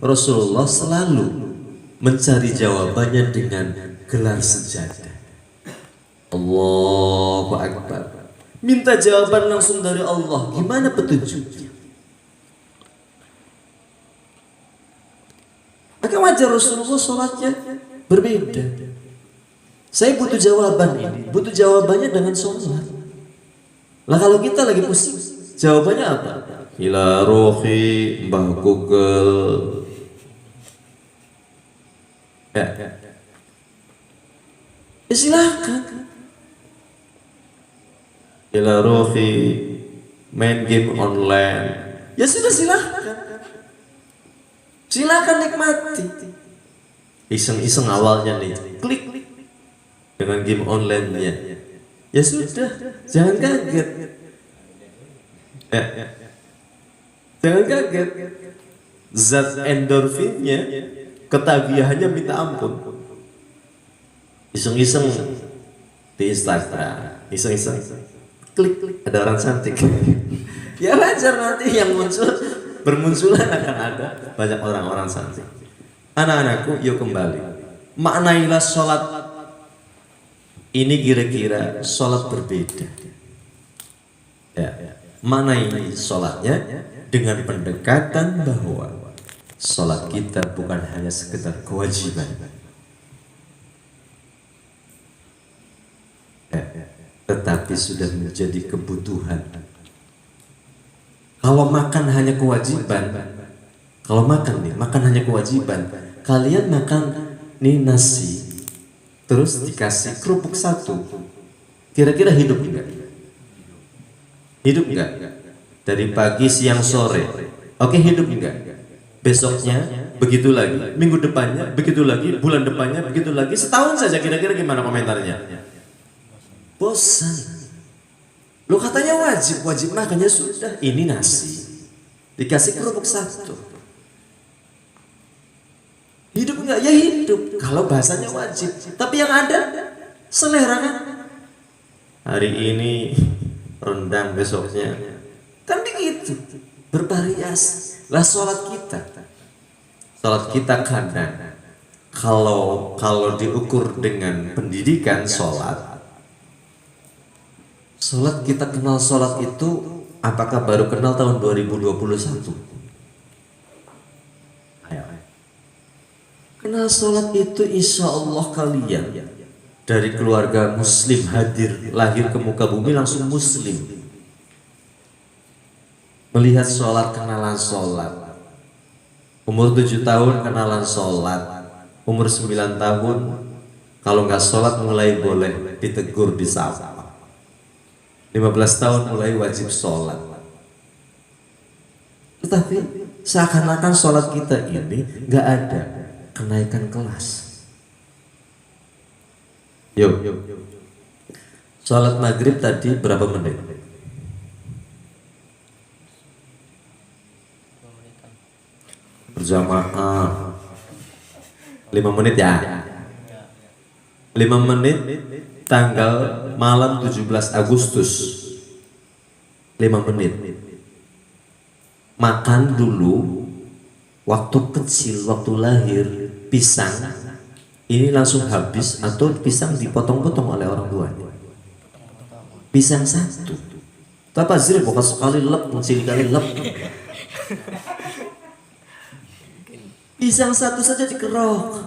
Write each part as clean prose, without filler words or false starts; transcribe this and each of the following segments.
Rasulullah selalu mencari jawabannya dengan gelar sejadah. Allahu Akbar. Minta jawaban langsung dari Allah. Gimana petunjuknya? Maka wajar Rasulullah sholatnya berbeda. Saya butuh jawaban ini. Butuh jawabannya dengan sholat. Lah kalau kita lagi pusing, jawabannya apa? Ila rohi, Mbah Google. Ya. Ya silakan. Ila rohi, main game online. Ya sudah silakan. Silakan nikmati. Iseng-iseng awalnya nih, klik dengan game online-nya. Ya sudah, jangan kaget. Ya. Jangan kaget. Zat endorfinnya, ketagihannya minta ampun. Iseng-iseng di Instagram, iseng-iseng klik ada orang cantik. Ya wajar nanti yang muncul bermunculan akan ada banyak orang-orang cantik. Anak-anakku, yuk kembali. Maknailah sholat ini kira-kira sholat berbeda. Ya, maknai sholatnya dengan pendekatan bahwa sholat kita bukan hanya sekedar kewajiban. Ya, tetapi sudah menjadi kebutuhan. Kalau makan hanya kewajiban, kalau makan nih, makan hanya kewajiban. Kalian makan nih nasi, terus dikasih kerupuk satu, kira-kira hidup enggak? Hidup enggak? Dari pagi, siang, sore, oke hidup enggak? Besoknya begitu lagi, minggu depannya begitu lagi, bulan depannya begitu lagi, setahun saja kira-kira gimana komentarnya? Bosan. Lo katanya wajib, wajib makannya sudah. Ini nasi, dikasih kerupuk satu. Hidup enggak? Ya hidup. Kalau bahasanya wajib. Tapi yang ada selera kan? Hari ini rendang, besoknya kan begitu. Bervariasi. Lah sholat kita kadang kalau diukur dengan pendidikan sholat kita kenal sholat itu apakah baru kenal tahun 2021? Ayo. Kenal sholat itu insya Allah kalian dari keluarga muslim hadir lahir ke muka bumi langsung muslim. Melihat sholat, kenalan sholat. Umur 7 tahun kenalan sholat. Umur 9 tahun kalau nggak sholat mulai boleh ditegur, disapa. 15 tahun mulai wajib sholat. Tetapi seakan-akan sholat kita ini nggak ada kenaikan kelas. Yuk. Sholat maghrib tadi berapa menit? Berjamaah 5 menit ya. 5 menit tanggal malam 17 Agustus 5 menit. Makan dulu waktu kecil, waktu lahir pisang ini langsung habis atau pisang dipotong-potong oleh orang tua? Pisang satu. Tapi zir bukan sekali lep, sekali lep. Pisang satu saja dikerok,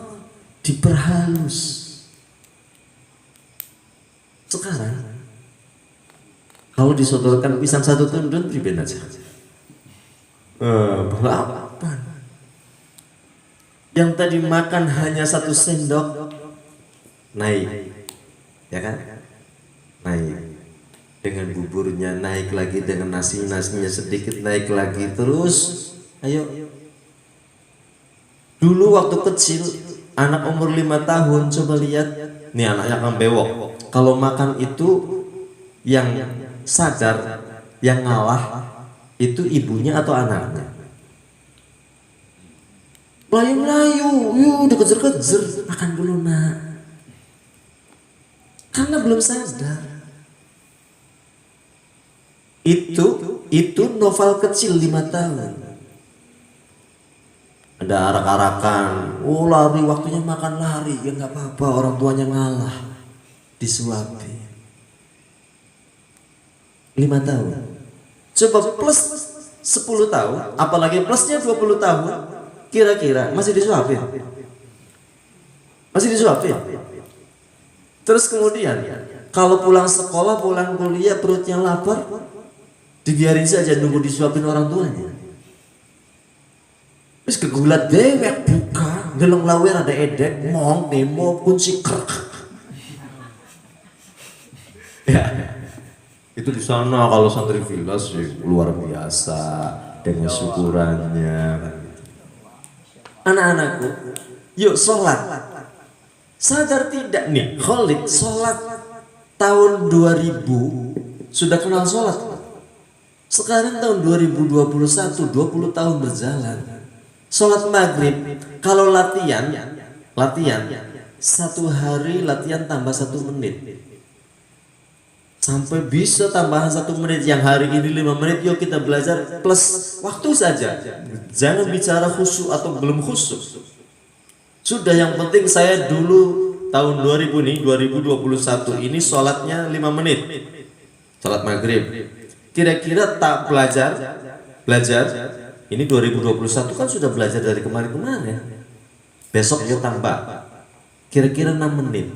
diperhalus. Sekarang kalau disodorkan pisang satu tundun pribadi aja. Balapan. Yang tadi makan hanya 1 sendok naik, ya kan? Naik dengan buburnya, naik lagi dengan nasinya sedikit, naik lagi terus. Ayo. Dulu waktu kecil anak umur 5 tahun coba lihat, nih anaknya kan bewok. Kalau makan itu yang sadar, yang ngalah itu ibunya atau anaknya? Melayu-melayu, yuk dikejar-kejar, makan dulu nak. Karena belum sadar. Itu novel kecil 5 tahun. ada arak-arakan, oh lari, waktunya makan lari, ya nggak apa-apa, orang tuanya ngalah, disuapin. 5 tahun, coba plus 10 tahun, apalagi plusnya 20 tahun, kira-kira masih disuapin? Masih disuapin? Terus kemudian, kalau pulang sekolah, pulang kuliah, perutnya lapar, dibiarin saja nunggu disuapin orang tuanya. Terus kegulat dewek buka, geleng lawer ada edek, mong, demo, kunci krek. Ya, itu di sana kalau santri villa sih luar biasa dengan syukurannya. Anak-anakku, yuk sholat. Sadar tidak nih, Khalid sholat tahun 2000 sudah kenal sholat. Sekarang tahun 2021, 20 tahun berjalan. Sholat maghrib, kalau latihan, satu hari latihan tambah 1 menit. Sampai bisa tambahan 1 menit, yang hari ini 5 menit, yuk kita belajar plus waktu saja. Jangan bicara khusyuk atau belum khusyuk. Sudah, yang penting saya dulu tahun 2000 nih, 2021 ini sholatnya 5 menit. Sholat maghrib. Kira-kira tak belajar, ini 2021 kan sudah belajar dari kemarin-kemarin. Besok ya tambah. Kira-kira 6 menit.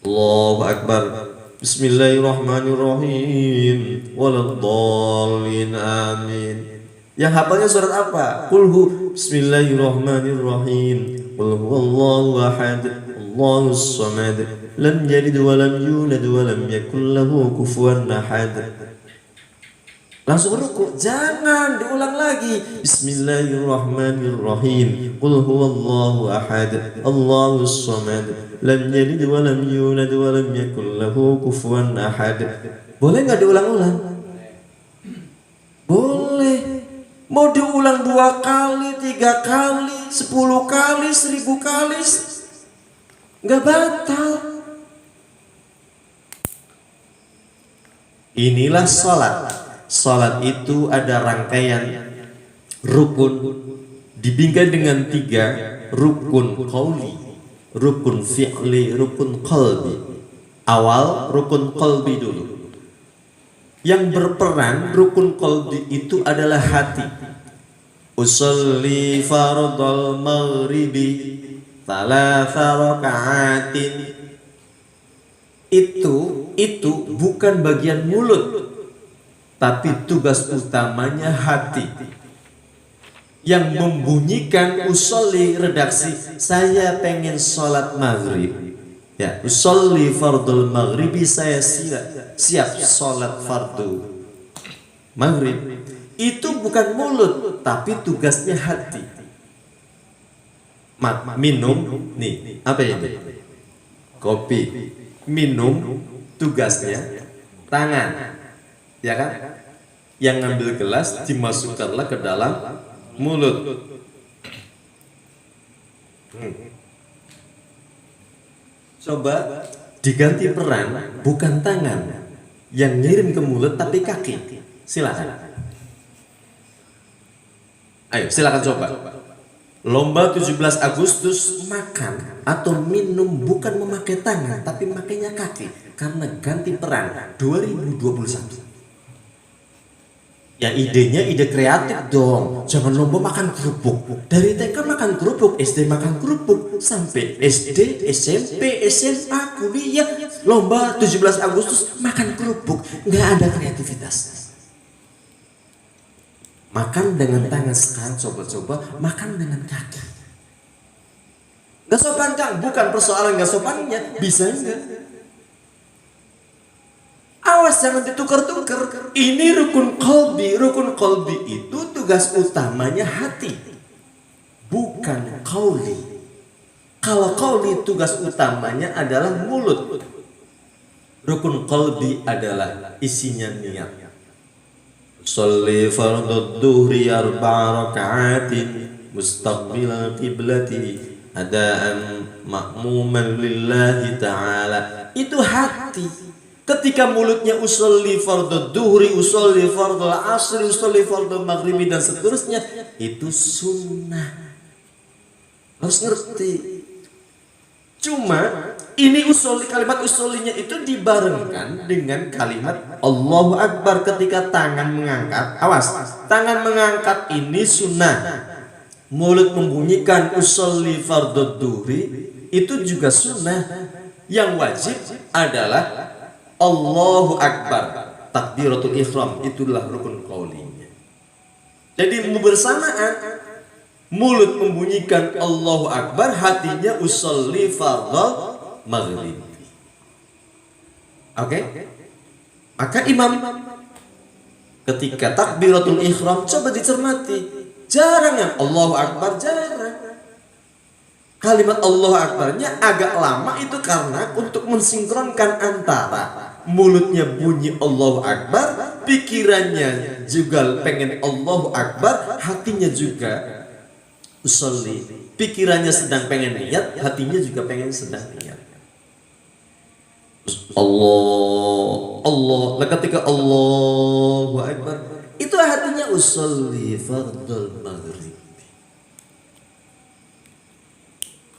Allahu Akbar. Bismillahirrahmanirrahim. Waladhdallin, amin. Yang hafalnya surat apa? Qul Bismillahirrahmanirrahim. Qul huwallahu ahad, Allahus samad, lam yalid wa lam yulad wa lam yakul lahu kufuwan ahad. Langsung ruku, jangan diulang lagi. Bismillahirrahmanirrahim. Qul huwallahu ahad, Allahus samad, lam yalid wa lam yulad wa lam yakul lahu kufuwan ahad. Boleh nggak diulang-ulang? Boleh. Mau diulang 2 kali, 3 kali, 10 kali, 1000 kali, nggak batal. Inilah sholat. Sholat itu ada rangkaian rukun, dibingkai dengan 3 rukun qauli, rukun fi'li, rukun qalbi. Awal rukun qalbi dulu. Yang berperan rukun qalbi itu adalah hati. Usolli fardal maghribi thalatha raka'atin. Itu bukan bagian mulut, tapi tugas utamanya hati. Yang membunyikan usolli, redaksi, saya pengen sholat maghrib. Ya, usolli fardul maghribi, saya siap sholat fardu maghrib. Itu bukan mulut, tapi tugasnya hati. Minum, nih, apa ini? Kopi. Minum, tugasnya tangan. Ya kan? Yang ngambil gelas dimasukkanlah ke dalam mulut. Coba diganti peran, bukan tangan yang ngirim ke mulut tapi kaki. Silakan. Ayo silakan coba. Lomba 17 Agustus makan atau minum bukan memakai tangan tapi makainya kaki, karena ganti peran 2021. Ya idenya ide kreatif dong. Jangan lomba makan kerupuk. Dari TK makan kerupuk, SD makan kerupuk, sampai SD, SMP, SMA, kuliah, lomba 17 Agustus makan kerupuk. Nggak ada kreativitas. Makan dengan tangan, sekarang coba-coba makan dengan kaki. Nggak sopan Kang, bukan persoalan nggak sopannya, bisa enggak? Awas jangan ditukar-tukar. Ini rukun qalbi. Rukun qalbi itu tugas utamanya hati, bukan qauli. Kalau qauli tugas utamanya adalah mulut. Rukun qalbi adalah isinya niat. Sholli fardhu dhuhri 4 raka'atin mustaqbilal qiblati adaan ma'muman lillahi ta'ala. Itu hati. Ketika mulutnya usolli fardhu duhri, usolli fardhu asri, usolli fardhu maghribi dan seterusnya, itu sunnah. Harus ngerti. Cuma ini kalimat usulinya itu dibarengkan dengan kalimat Allahu Akbar ketika tangan mengangkat. Awas, tangan mengangkat ini sunnah. Mulut membunyikan usolli fardhu duhri itu juga sunnah. Yang wajib adalah Allahu Akbar, takbiratul ihram, itulah rukun qaulinya. Jadi bersamaan mulut membunyikan Allahu Akbar, hatinya usolli fardhu maghrib. Oke? Maka imam ketika takbiratul ihram coba dicermati, jarang yang Allahu Akbar, jarang. Kalimat Allahu Akbarnya agak lama itu karena untuk mensinkronkan antara mulutnya bunyi Allahu Akbar, pikirannya juga pengen Allahu Akbar, hatinya juga usolli. Pikirannya sedang pengen niat, hatinya juga pengen sedang niat. Allah. Nah, ketika Allahu Akbar, itu hatinya usolli fardhu maghrib.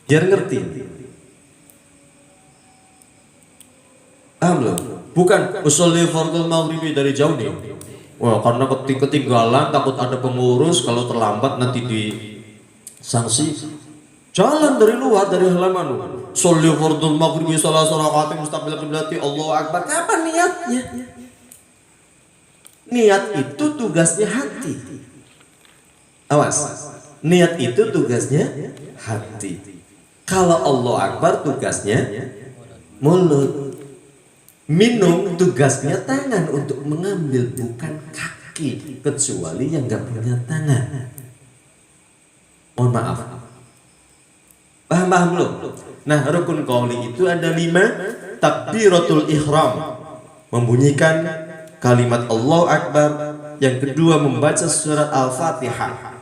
Biar ngerti. Paham belum? Bukan usolli fardhu maghrib dari jauh nih. Wah, karena ketinggalan takut ada pengurus, kalau terlambat nanti di sanksi. Jalan dari luar, dari halaman. Sholli fardhu maghrib salah rakaat mustaqbil qiblati, Allahu Akbar. Kapan niatnya? Niat itu tugasnya hati. Awas. Niat itu tugasnya hati. Kalau Allahu Akbar tugasnya mulut. Minum tugasnya tangan untuk mengambil, bukan kaki, kecuali yang gak punya tangan. Mohon maaf. Paham belum? Nah, rukun qauli itu ada 5. Takbiratul ihram, membunyikan kalimat Allahu Akbar. Yang kedua membaca surat Al-Fatihah.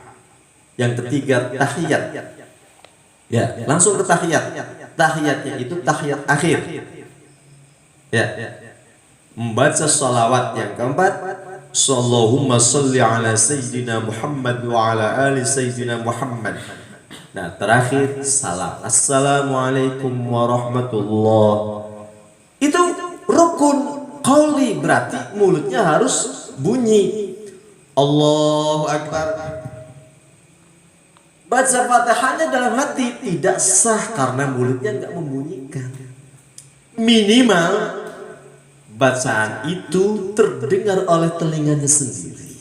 Yang ketiga tahiyat. Ya, langsung ke tahiyat. Tahiyatnya itu tahiyat akhir. Ya. Membaca salawat. Yang keempat, Allahumma salli ala Sayyidina Muhammad wa ala ali Sayyidina Muhammad. Nah, terakhir salam. Assalamualaikum warahmatullah. Itu rukun qauli, berarti mulutnya harus bunyi Allahu Akbar. Baca Fatihahnya dalam hati tidak sah karena mulutnya nggak membunyikan. Minimal bacaan itu terdengar oleh telinganya sendiri.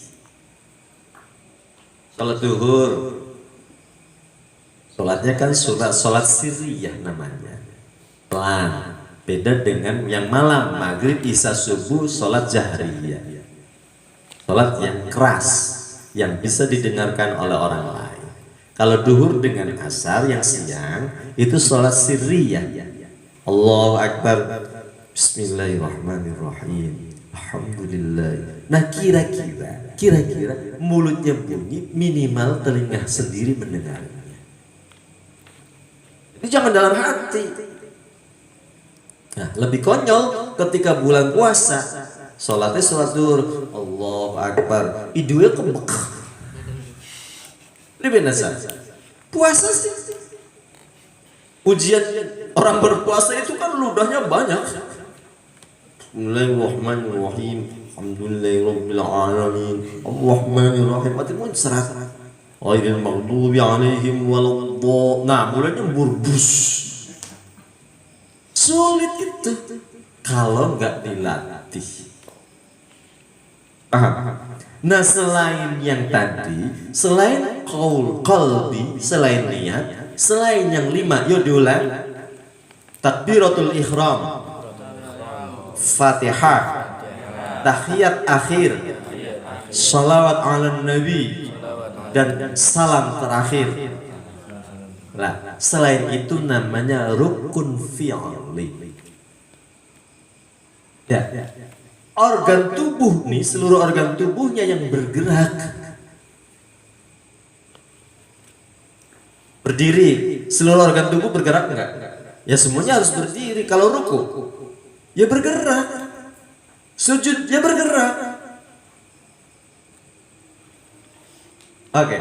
Salat duhur, salatnya kan salat sirriyah namanya, pelan. Beda dengan yang malam, maghrib, isya, subuh, salat jahriyah, salat yang keras, yang bisa didengarkan oleh orang lain. Kalau duhur dengan asar yang siang itu salat sirriyah. Allahu Akbar, Bismillahirrahmanirrahim, Alhamdulillah. Nah, kira-kira mulutnya bunyi, minimal telinga sendiri mendengarnya. Itu jangan dalam hati. Nah, lebih konyol ketika bulan puasa, sholatnya sholat duhur, Allahu Akbar, idulnya kebek. Ini benar. Puasa sih. Ujian orang berpuasa itu kan ludahnya banyak. Bismillahirrahmanirrahim, Alhamdulillahirabbil alamin, Arrahmanirrahim. Mati muncrat. Ghairil maghdubi alaihim waladdallin. Nah, mulanya burbus. Sulit itu kalau nggak dilatih. Paham? Nah, selain yang tadi, selain qaul qalbi, selain niat, selain yang 5, yuk diulang. Takbiratul ihram, Fatihah, tahiyat akhir, salawat ala nabi, dan salam terakhir. Nah, selain itu namanya rukun fi'li. Ya. Organ tubuh nih, seluruh organ tubuhnya yang bergerak. Berdiri, seluruh organ tubuh bergerak enggak? Ya semuanya harus berdiri. Kalau ruku, ya bergerak. Sujud dia bergerak. Oke.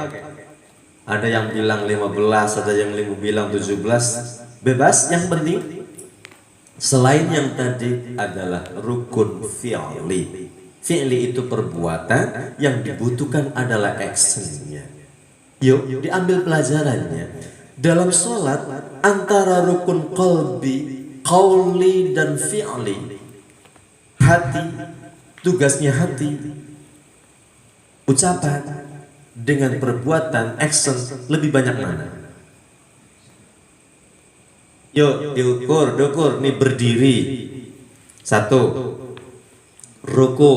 Ada yang bilang 15, ada yang bilang 17. Bebas, yang penting selain yang tadi adalah rukun fi'li. Fi'li itu perbuatan, yang dibutuhkan adalah actionnya. Yuk, diambil pelajarannya. Dalam sholat, antara rukun qalbi, qauli, dan fi'li, hati, tugasnya hati, ucapan, dengan perbuatan, action, lebih banyak mana? Yuk, diukur, nih berdiri. 1, ruku,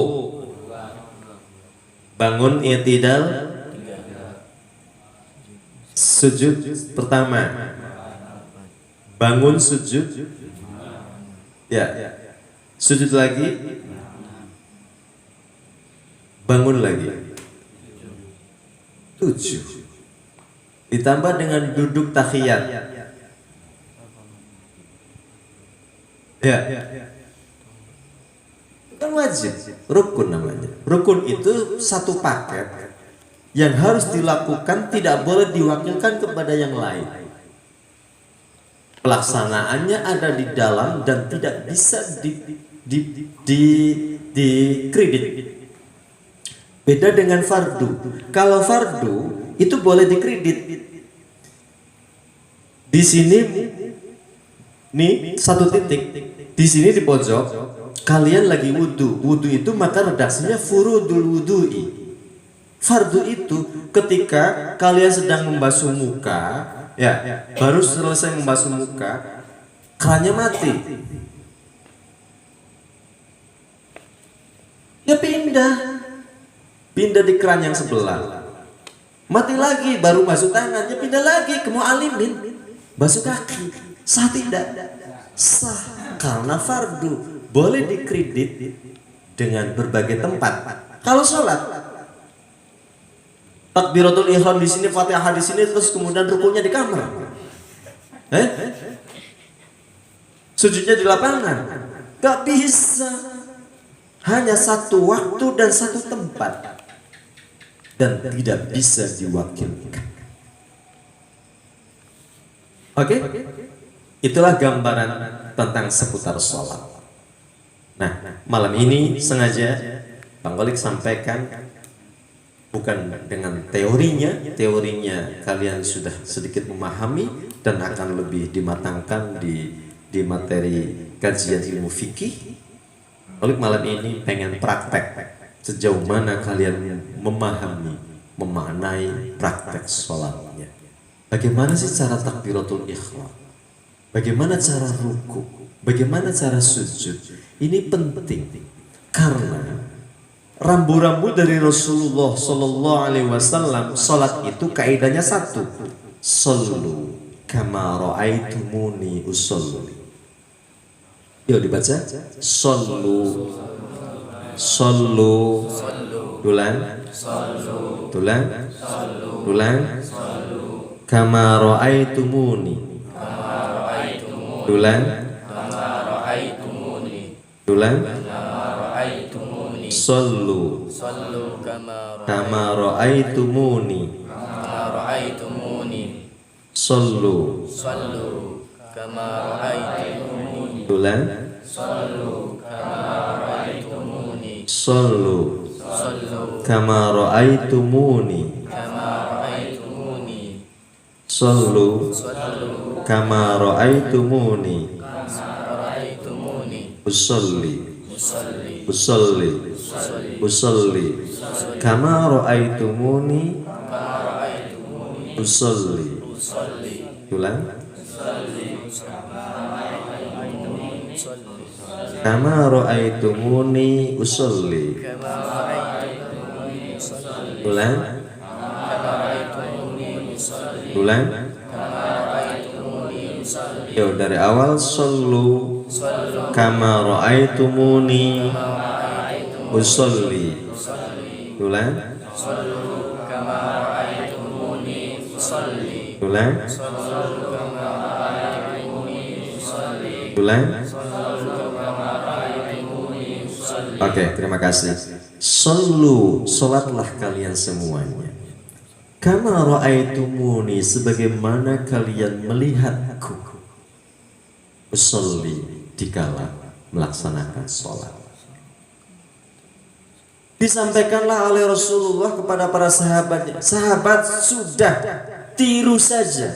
bangun i'tidal, sujud pertama, bangun sujud, ya, sujud lagi, bangun lagi, 7, ditambah dengan duduk tahiyat, ya, kan wajib, rukun namanya. Rukun itu satu paket yang harus dilakukan, tidak boleh diwakilkan kepada yang lain. Pelaksanaannya ada di dalam dan tidak bisa dikredit. Beda dengan fardu. Kalau fardu itu boleh dikredit. Di sini nih 1 titik, di sini di pojok kalian lagi wudhu. Wudhu itu maka redaksinya furudul wudhu'i. Fardu itu ketika kalian sedang membasuh muka, ya, baru selesai membasuh muka, kerannya mati, ya pindah di keran yang sebelah, mati lagi, baru basuh tangan, ya pindah lagi ke mu'alimin, basuh kaki. Sah tidak? Sah, karena fardu boleh dikredit dengan berbagai tempat. Kalau sholat, takbiratul ihram di sini, Fatihah di sini, terus kemudian rukunya di kamar, sujudnya di lapangan, gak bisa. Hanya satu waktu dan satu tempat, dan tidak bisa diwakilkan. Oke? Itulah gambaran tentang seputar sholat. Nah, malam ini sengaja Bang Golik sampaikan bukan dengan teorinya kalian sudah sedikit memahami dan akan lebih dimatangkan di materi kajian ilmu fikih. Golik malam ini pengen praktek sejauh mana kalian memahami, memaknai praktek sholatnya. Bagaimana sih cara takbiratul ihram? Bagaimana cara ruku? Bagaimana cara sujud? Ini penting karena rambu-rambu dari Rasulullah Sallallahu Alaihi Wasallam, sholat itu kaidahnya 1, sallu kama ra'aitumuni usolli. Yuk dibaca, sallu, dulang, kama ra'aitumuni. Dulang, sallu kama ra'aitumuni. Sallu kama ra'aitumuni. Dulang, sallu kama ra'aitumuni. Sallu kama ra'aitumuni. Usolli kama ra'aitumuni. Usolli. Ulang. Kama ra'aitumuni usolli. Ulang. Yo, dari awal, sallu kama ra'aitumuni usolli. Ulang. Ulang. Oke, terima kasih. Sallu, salatlah kalian semuanya. Kama ra'aitumuni, sebagaimana kalian melihatku usolli, dikala melaksanakan sholat. Disampaikanlah oleh Rasulullah kepada para sahabatnya, sahabat sudah tiru saja.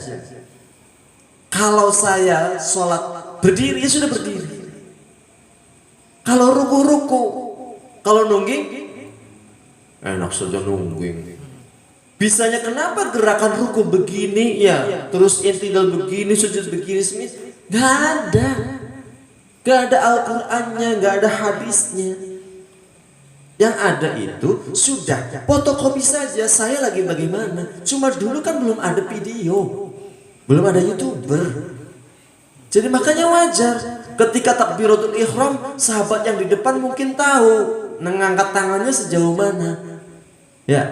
Kalau saya sholat berdiri, ya sudah berdiri. Kalau ruku-ruku, kalau nungging, enak saja nungging. Bisanya kenapa gerakan ruku begini ya, terus intidal begini, sujud begini, nggak ada. Nggak ada Al-Qur'annya, nggak ada hadisnya. Yang ada itu sudah fotokopi saja. Saya lagi bagaimana? Cuma dulu kan belum ada video, belum ada YouTuber. Jadi makanya wajar ketika takbiratul ihram, sahabat yang di depan mungkin tahu mengangkat tangannya sejauh mana. Ya.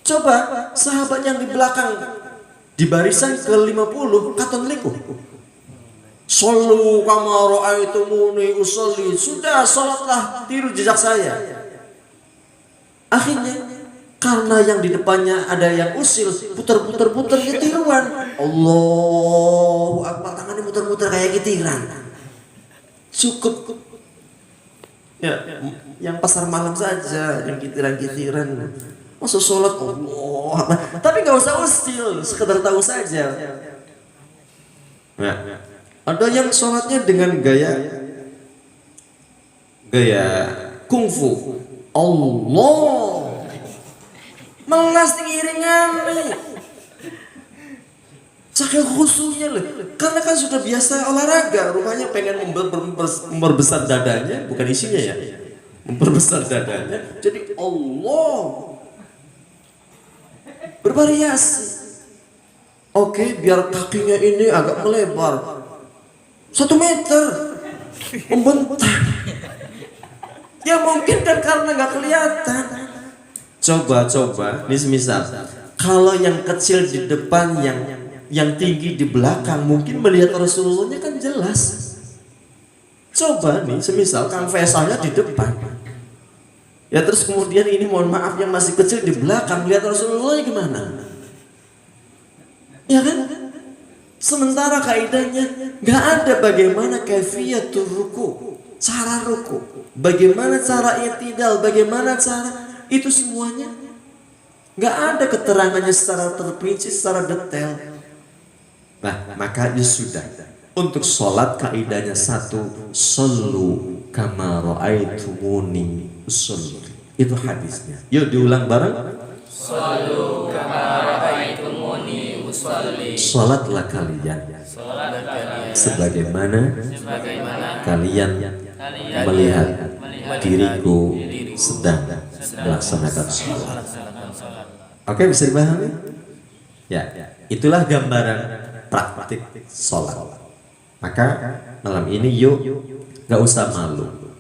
Coba sahabat yang di belakang di barisan ke-50 katon liku. Sallu kama ra'aitumuni usolli, sudah salatlah tiru jejak saya. Akhirnya karena yang di depannya ada yang usil, putar-putar gitiran. Allahu Akbar, tangannya muter-muter kayak gitiran. Cukup. Ya, yang pasar malam saja yang gitiran-gitiran. Masuk sholat Allah, tapi nggak usah usil, sekedar tahu saja. Nah, ada yang sholatnya dengan gaya kungfu. Allah melas iringan nih, saking khusyuknya loh. Karena kan sudah biasa olahraga, rupanya pengen memperbesar dadanya, bukan isinya ya, memperbesar dadanya. Jadi Allah bervariasi. Oke, biar kakinya ini agak melebar 1 meter, membentang. Ya mungkin kan karena nggak kelihatan. Coba, ini semisal kalau yang kecil di depan, yang tinggi di belakang, mungkin melihat Rasulullahnya kan jelas. Coba nih, semisal Kang Faisalnya di depan, ya terus kemudian ini mohon maaf yang masih kecil di belakang, lihat Rasulullahnya gimana? Ya kan? Sementara kaidahnya nggak ada bagaimana kaifiyatul ruku, cara ruku, bagaimana cara i'tidal, bagaimana cara itu semuanya nggak ada keterangannya secara terperinci, secara detail. Nah, makanya sudah untuk sholat kaidahnya satu, sallu kama ra'aitumuni usolli. Itu hadisnya. Yuk diulang bareng. Sallu kama ra'aitumuni usolli. Sholatlah kalian sebagaimana kalian melihat diriku sedang melaksanakan sholat. Oke, bisa dipahami? Ya, itulah gambaran praktik sholat. Maka malam ini yuk gak usah malu.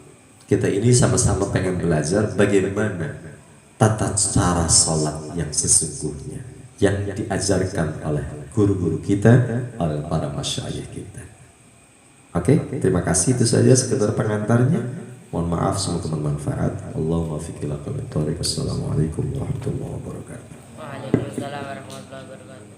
Kita ini sama-sama pengen belajar bagaimana tata cara sholat yang sesungguhnya, yang diajarkan oleh guru-guru kita, oleh para masyayikh kita. Oke, terima kasih. Itu saja sekedar pengantarnya. Mohon maaf, semoga bermanfaat. Allahumma fiqh ila qawmi thoriq. Assalamualaikum warahmatullahi wabarakatuh. Waalaikumsalam warahmatullahi wabarakatuh.